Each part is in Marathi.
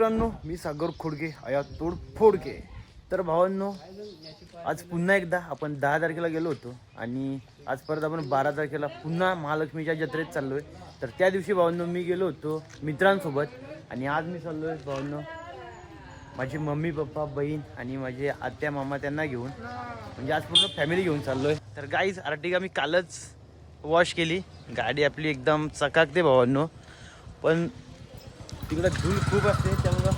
मित्रांनो, मी सागर खोडके आया तोड फोडके. तर भावांनो, आज पुन्हा एकदा आपण 10 तारखेला गेलो होतो आणि आज परत आपण 12 तारखेला पुन्हा महालक्ष्मीच्या जत्रेत चाललोय. तर त्या दिवशी भावांनो मी गेलो होतो मित्रांसोबत आणि आज मी चाललोय भावांनो माझी मम्मी पप्पा बहीण आणि माझे आत्या मामा त्यांना घेऊन, म्हणजे आज पूर्ण फॅमिली घेऊन चाललोय. तर गाईज आर्टिका मी कालच वॉश केली, गाडी आपली एकदम चकाकते भावांनो, पण तिकडं धूळ खूप असते त्यामुळं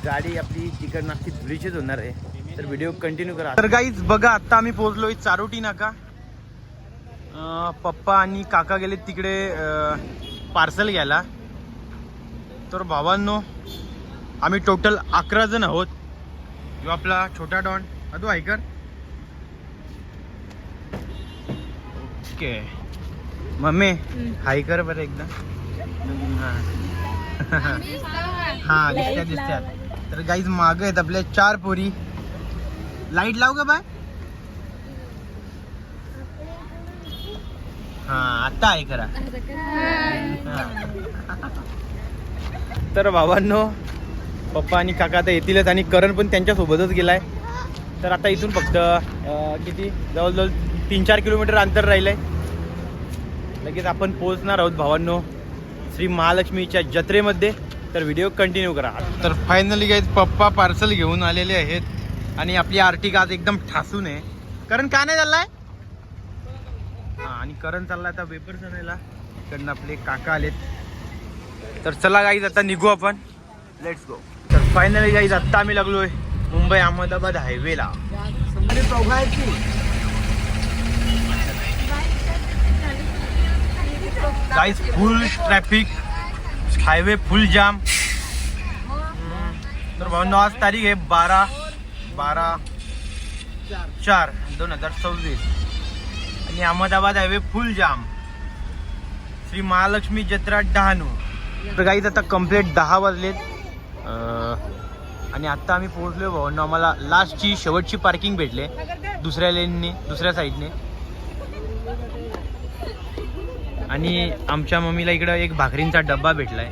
गाडी आपली तिकडं नक्की धुळीचीच होणार आहे. तर व्हिडिओ कंटिन्यू करा. तर गाईज बघा, आत्ता आम्ही पोहोचलोय चारोटी नाका. पप्पा आणि काका गेले तिकडे पार्सल घ्यायला. तर भावांनो, आम्ही टोटल 11 जण आहोत. जो आपला छोटा डॉन अदू ऐकर. ओके मम्मी हाय कर बरं एकदा. हा दिसत्यात. तर गाईज माग आहेत आपल्या 4 पोरी. लाईट लाव का बाय. हा आता आहे करा. तर भावांनो, पप्पा आणि काका आता येतीलच आणि करण पण त्यांच्या सोबतच गेलाय. तर आता इथून फक्त किती जवळजवळ 3-4 किलोमीटर अंतर राहिलंय. लगेच आपण पोहोचणार आहोत भावांनो श्री महालक्ष्मीच्या जत्रेमध्ये. तर व्हिडिओ कंटिन्यू करा. तर फायनली गाईज पप्पा पार्सल घेऊन आलेले आहेत आणि आपली आर्टिका आज एकदम ठासून आहे. करण का नाही चाललाय. हा आणि करण चाललाय आता वेपर्स आणायला. इकडनं आपले काका आलेत. तर चला गाईज आता निघू आपण. Let's go. तर फायनली गाईज आत्ता आम्ही लागलोय मुंबई अहमदाबाद हायवेला. Guys full traffic, highway full jam. तर भावनो आज तारीख आहे 12/4/2026 आणि Ahmedabad highway full jam. Shri Mahalakshmi जत्रा डहाणू. तर गाईज आता कंप्लीट 10 वाजलेत आणि आत्ता आम्ही पोहोचलो भावनो. आम्हाला लास्टची शेवटची पार्किंग भेटले दुसऱ्या लेनने, दुसऱ्या साईडने. आणि आमच्या मम्मीला इकडं एक भाकरींचा डब्बा भेटलाय.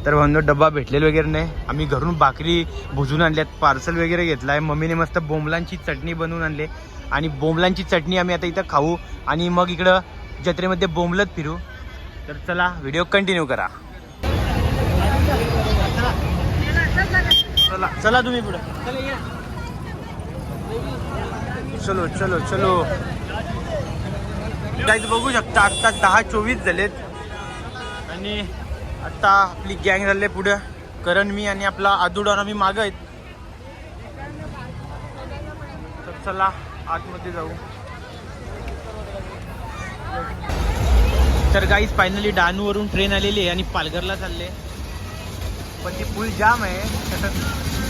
तर भावनो डब्बा भेटलेला वगैरे नाही. आम्ही घरून भाकरी भुजून आणल्यात, पार्सल वगैरे घेतलाय. मम्मीने मस्त बोंबलांची चटणी बनवून आणले आणि बोंबलांची चटणी आम्ही आता इथं खाऊ आणि मग इकडं जत्रेमध्ये बोंबलत फिरू. तर चला व्हिडिओ कंटिन्यू करा. चला तुम्ही पुढे. चलो चलो चलो. गाईज बघू शकता आत्ता 10:24 झालेत आणि आता आपली गँग झाले पुढे. करण, मी आणि आपला आदूडॉन आम्ही मागं आहेत. तर चला आतमध्ये जाऊ. तर गाईज फायनली डहाणूवरून ट्रेन आलेली आहे आणि पालघरला चालले, पण ती फुल जाम आहे.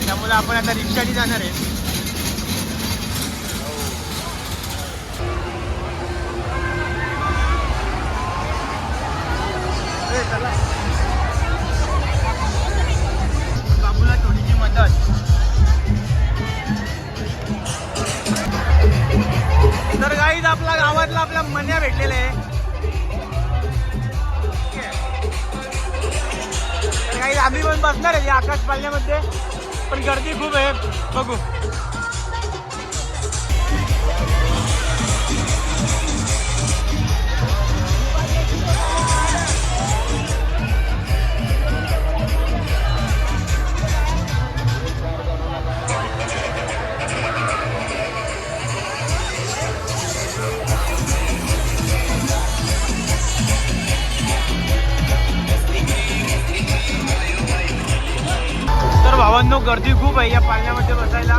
त्यामुळे आपण आता रिक्षाने जाणार आहे. बाबूला थोडीशी मदत. तर गाईज आपला गावातला आपला मन्या भेटलेला आहे. तर गाईज आम्ही पण बसणार आहे आकाश पालण्यामध्ये, पण गर्दी खूप आहे. बघू. भावांनो गर्दी खूप आहे या पालण्यामध्ये बसायला.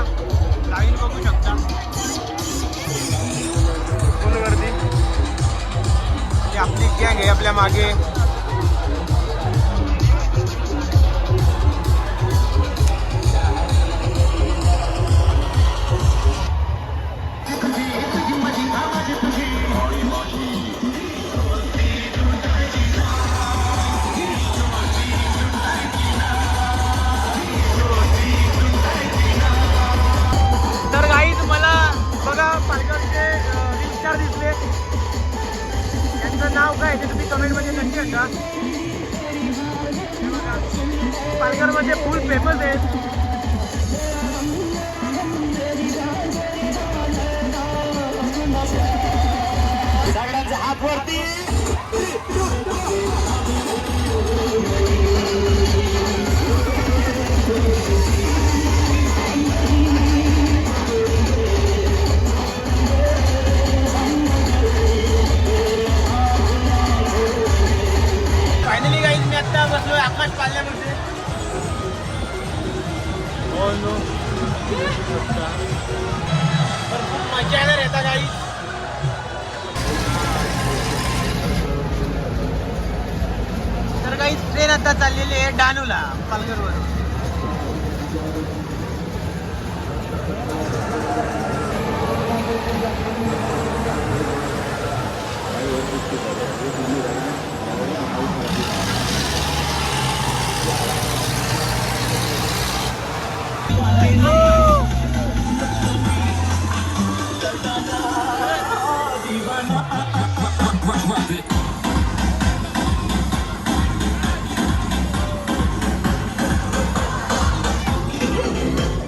लाईन बघू शकता, फुल गर्दी. आपली गँग आहे आपल्या मागे. पालघरचे रील स्टार दिसले. त्यांचं नाव काय आहे ते तुम्ही कमेंटमध्ये नक्की सांगा. पालघरमध्ये फुल फेमस आहे. सगळ्यांचा हात वरती. फायनली गाईज मी आता बसलोय आकाश पाल्यामध्ये. हो नो तर खूप मजा येणार येतात गाईज. तर काही ट्रेन आता चाललेली आहे डहाणूला पालघरवरून.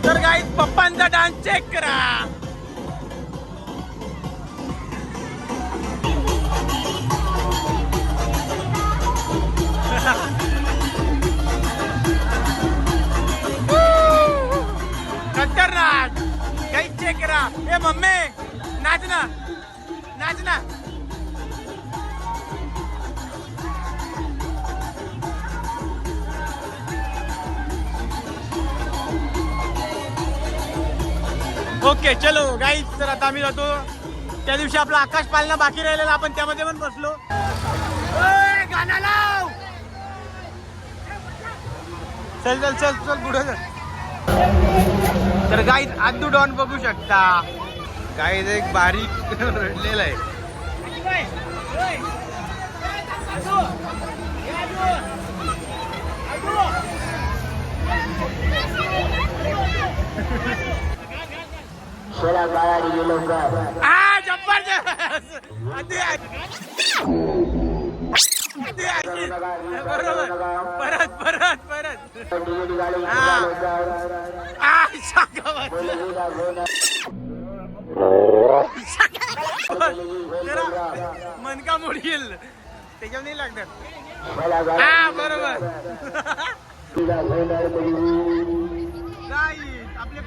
तर गाईज पप्पांचा डान्स चेक करा. खतरनाक गाईज चेक करा. ए मम्मी नाच ना नाच ना. ओके चलो गाईज. तर आता आम्ही जातो. त्या दिवशी आपला आकाश पालना बाकी राहिलेला आपण त्यामध्ये पण बसलो. गाणं लाव. चल चल चल चल पुढे चल. तर गाईज आदू डॉन बघू शकता. गाईज एक बारीक रडलेला आहे. जबरदस्त. बरोबर परत परत परत. मनका मोडील त्याच्यावर नाही लागणार. हा बरोबर. आपले आपली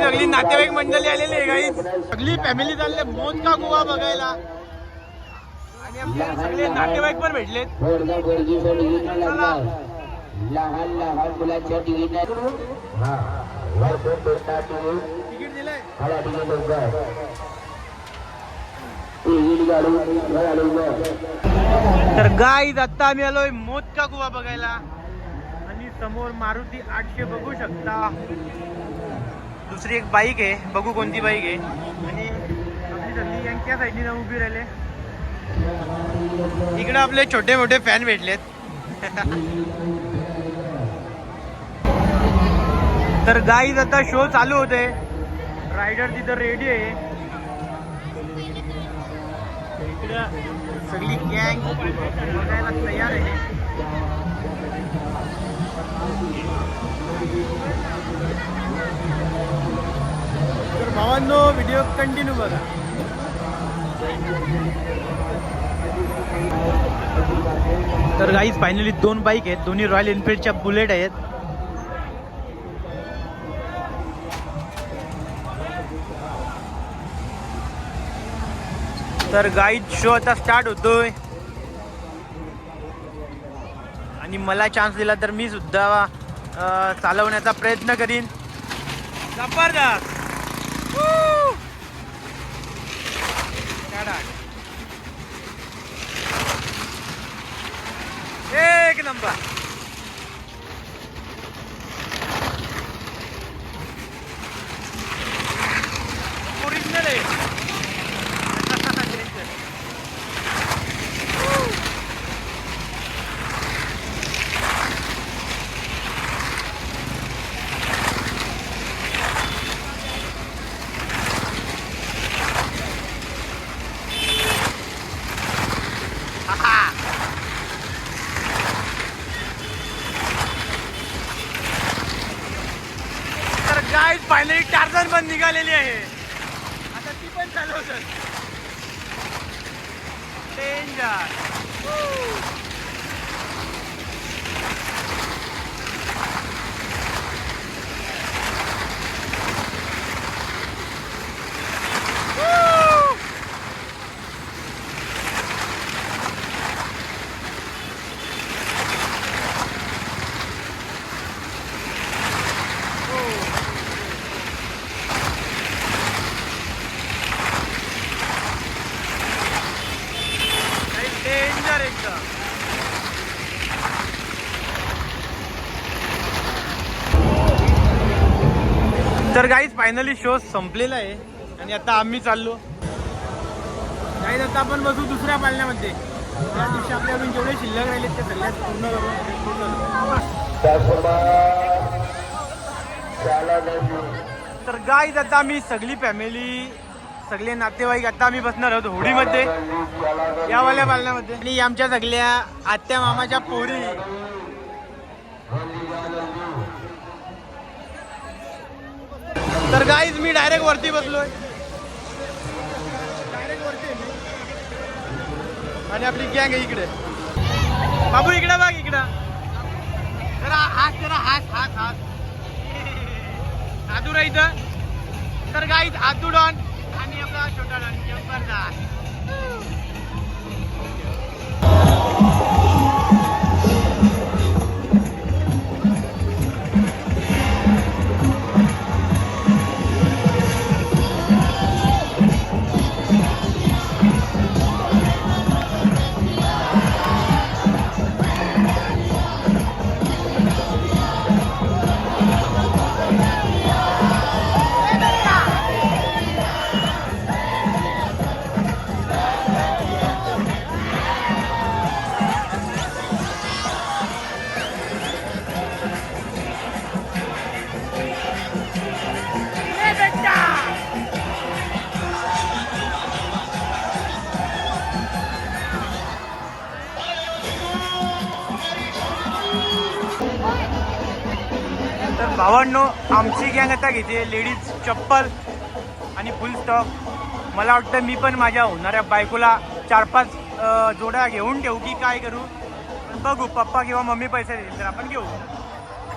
सगळी नातेवाईक मंडळी आलेली आहे गाईज. सगळी फॅमिली चालले मोज का गोवा बघायला. आणि आपले सगळे नातेवाईक पण भेटलेत. तिकीट दिलंय. तर गाईज आता आम्ही आलोय मोज का गोवा बघायला. आणि समोर मारुती 800 बघू शकता. दुसरी एक बाईक आहे बघू कोणती बाईक आहे. आणि आपली सगळी गँग त्या साईडनी जाऊन उभी राहिले. इकडे आपले छोटे मोठे फॅन भेटलेत. तर गाईज आता शो चालू होते. रायडर तिथं रेडी आहे. इकडे सगळी गँग बघायला तयार आहे. तर भावांनो व्हिडिओ कंटिन्यू बघा. तर गाईज फायनली 2 बाईक आहेत. दोन्ही रॉयल एनफिल्डच्या बुलेट आहेत. तर गाईज शो आता स्टार्ट होतोय. आणि मला चान्स दिला तर मी सुद्धा चालवण्याचा प्रयत्न करीन. जबरदस्त. एक नंबर. ओरिजिनल आहे. फायनली टार्झन पण निघालेली आहे, आता ती पण चालवतात. डेंजर. डेंजर एकदम. तर गाईज फायनली शो संपलेला आहे आणि आता आम्ही चाललो. गाईज आता आपण बसू दुसऱ्या पालण्यामध्ये. त्या दिवशी आपल्याकडून जेवढे शिल्लक राहिले ते सगळ्यात पूर्ण करून. तर गाईज आता आम्ही सगळी फॅमिली, सगळे नातेवाईक आता आम्ही बसणार आहोत होडीमध्ये, यावाल्या पालण्यामध्ये. आणि आमच्या सगळ्या आत्या मामाच्या पोरी. तर गाईज मी डायरेक्ट वरती बसलोय, डायरेक्ट वरती. आणि आपली गँग आहे इकडे. बाबू इकडे बघ, इकडं जरा हात, जरा हात हात हात आदू इथं. तर गाईज आदू डॉन आणि आपला छोटा डॉन जबरदस्त. तर भावांनो, आमची गँग आता घेते लेडीज चप्पल आणि फुल स्टॉक. मला वाटतं मी पण माझ्या होणाऱ्या बायकोला 4-5 जोड्या घेऊन ठेवू की काय करू, बघू. पप्पा किंवा मम्मी पैसे देतील तर आपण घेऊ.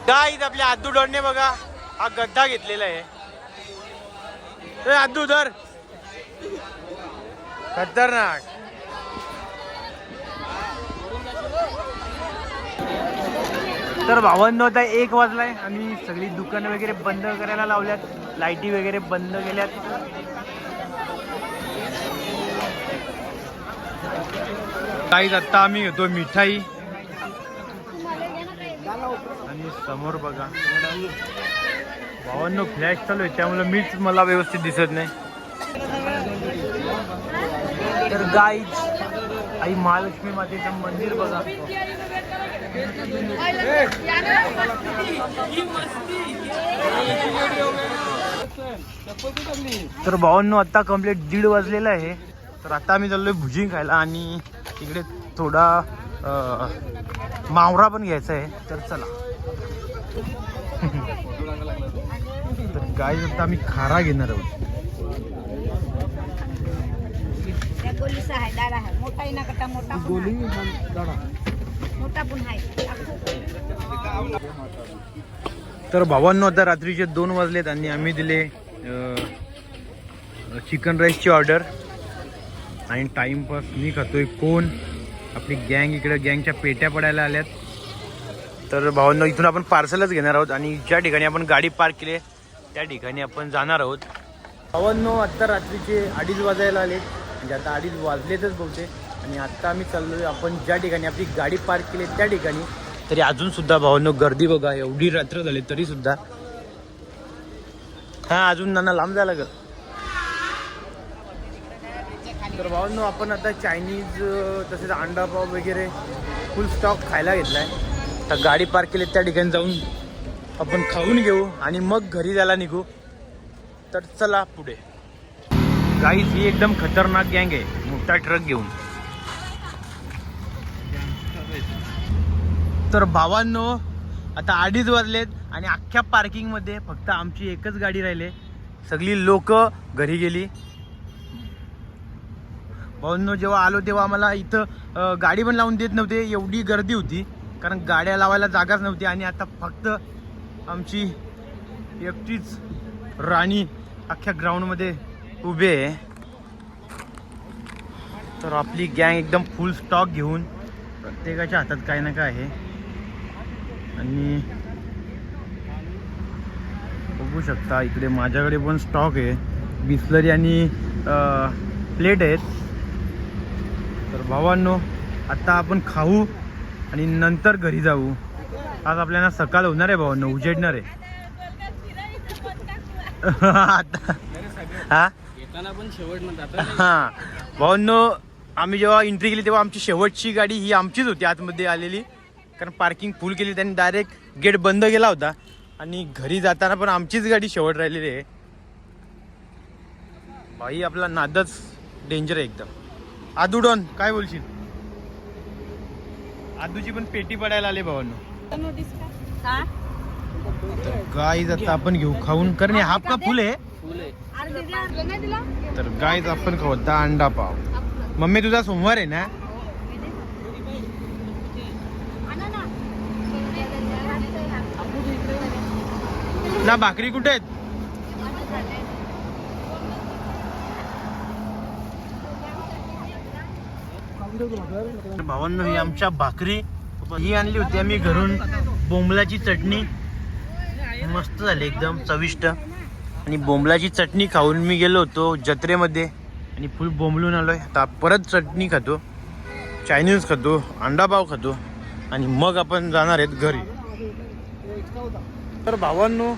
गाईज आपल्या आदू डॉनने बघा हा गड्डा घेतलेला आहे. आदू धर, खतरनाक. तर भावांनो आता 1 वाजलाय आणि सगळी दुकानं वगैरे बंद करायला लावल्यात, लाईटी वगैरे बंद केल्यात. काहीच आता आम्ही घेतो मिठाई. आणि समोर बघा भावांनो फ्लॅश चालू आहे, त्यामुळे मीच मला व्यवस्थित दिसत नाही. तर गाईज आई महालक्ष्मी मातेचं मंदिर बघा. तर भावांनो आता कंप्लीट 1:30 वाजलेला आहे. तर आता आम्ही चाललोय भुजिंग खायला आणि इकडे थोडा मावरा पण घ्यायचा आहे. तर चला. तर गाईज आता आम्ही खारा घेणार आहोत. तर भावांनो आता रात्रीचे 2 वाजलेत आणि आम्ही दिले चिकन राईसची ऑर्डर. आणि टाइमपास मी खातोय कोण. आपली गँग इकडे गँगच्या पेट्या पडायला आल्यात. तर भावांनो इथून आपण पार्सलच घेणार आहोत आणि ज्या ठिकाणी आपण गाडी पार्क केली त्या ठिकाणी आपण जाणार आहोत. भावांनो आता रात्रीचे 2:30 वाजायला आले, म्हणजे आता 2:30 वाजलेतच बहुतेक. आणि आत्ता आम्ही चाललोय आपण ज्या ठिकाणी आपली गाडी पार्क केली त्या ठिकाणी. तरी अजून सुद्धा भावांनो गर्दी बघा, एवढी रात्र झाली तरी सुद्धा. हा अजून नाना लांब जायला लागल. तर भावांनो आपण आता चायनीज तसेच अंडा पाव वगैरे फुल स्टॉक खायला घेतलाय. तर गाडी पार्क केली त्या ठिकाणी जाऊन आपण खाऊन घेऊ आणि मग घरी जायला निघू. तर चला पुढे. गाईज ही एकदम खतरनाक गँग आहे, मोठा ट्रक घेऊन. तर भावांनो आता 2:30 वाजलेत आणि अख्ख्या पार्किंगमध्ये फक्त आमची एकच गाडी राहिली. सगळी लोक घरी गेली. भाऊंनो जेव्हा आलो तेव्हा आम्हाला इथं गाडी पण लावून देत नव्हते, एवढी गर्दी होती, कारण गाड्या लावायला जागाच नव्हती. आणि आता फक्त आमची एकटीच राणी अख्ख्या ग्राउंडमध्ये उभे आहे. तर आपली गँग एकदम फुल स्टॉक घेऊन प्रत्येकाच्या हातात काय ना काय आहे. आणि बघू शकता इकडे माझ्याकडे पण स्टॉक आहे, बिस्लरी आणि प्लेट आहेत. तर भावांनो आता आपण खाऊ आणि नंतर घरी जाऊ. आज आपल्याला सकाळ होणार आहे भावांनो, उजेडणार आहे. आता हा पण शेवट हां भावांनो, आम्ही जेव्हा एंट्री केली तेव्हा आमची शेवटची गाडी ही आमचीच होती आतमध्ये आलेली, कारण पार्किंग फुल केली त्यांनी, डायरेक्ट गेट बंद केला होता. आणि घरी जाताना पण आमचीच गाडी शेवट राहिलेली आहे. भाई आपला नादच डेंजर आहे एकदम. आदुडॉन काय बोलशील? आदूची पण पेटी पडायला आले भावांनो. गाईज आता आपण घेऊ खाऊन, कारण हाफ का फुल आहे. तर गाईज आपण खाऊ आता अंडा पाव. मम्मी तुझा सोमवार आहे ना? ना भाकरी कुठे आहेत? भावांनो ही आमच्या भाकरी ही आणली होती आम्ही घरून. बोंबलाची चटणी मस्त झाली, एकदम चविष्ट. आणि बोंबलाची चटणी खाऊन मी गेलो होतो जत्रेमध्ये आणि फुल बोंबलून आलोय. आता परत चटणी खातो, चायनीज खातो, अंडा पाव खातो आणि मग आपण जाणार आहेत घरी. तर भावांनो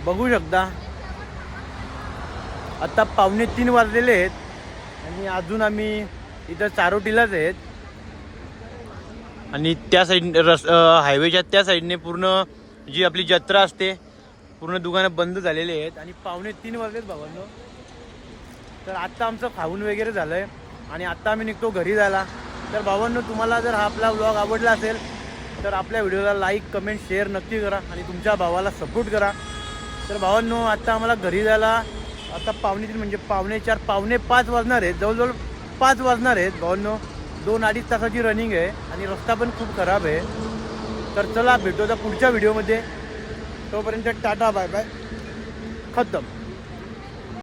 बघू शकता आता 2:45 वाजलेले आहेत आणि अजून आम्ही इथं चारोटीलाच आहेत. आणि त्या साईड हायवेच्या त्या साईडने पूर्ण जी आपली जत्रा असते पूर्ण दुकानं बंद झालेली आहेत. आणि 2:45 वाजलेत भावांनो. तर आत्ता आमचं खाऊन वगैरे झालं आहे आणि आत्ता आम्ही निघतो घरी जायला. तर भावांनो तुम्हाला जर हा आपला व्लॉग आवडला असेल तर आपल्या व्हिडिओला लाईक कमेंट शेअर नक्की करा आणि तुमच्या भावाला सपोर्ट करा. तर भावांनो आत्ता आम्हाला घरी जायला आता 2:45 म्हणजे 4:45 5:45 वाजणार आहेत, जवळजवळ 5 वाजणार आहेत भावांनो. 2-2.5 तासाची रनिंग आहे आणि रस्ता पण खूप खराब आहे. तर चला भेटू आता पुढच्या व्हिडिओमध्ये. तोपर्यंत टाटा बाय बाय खतम.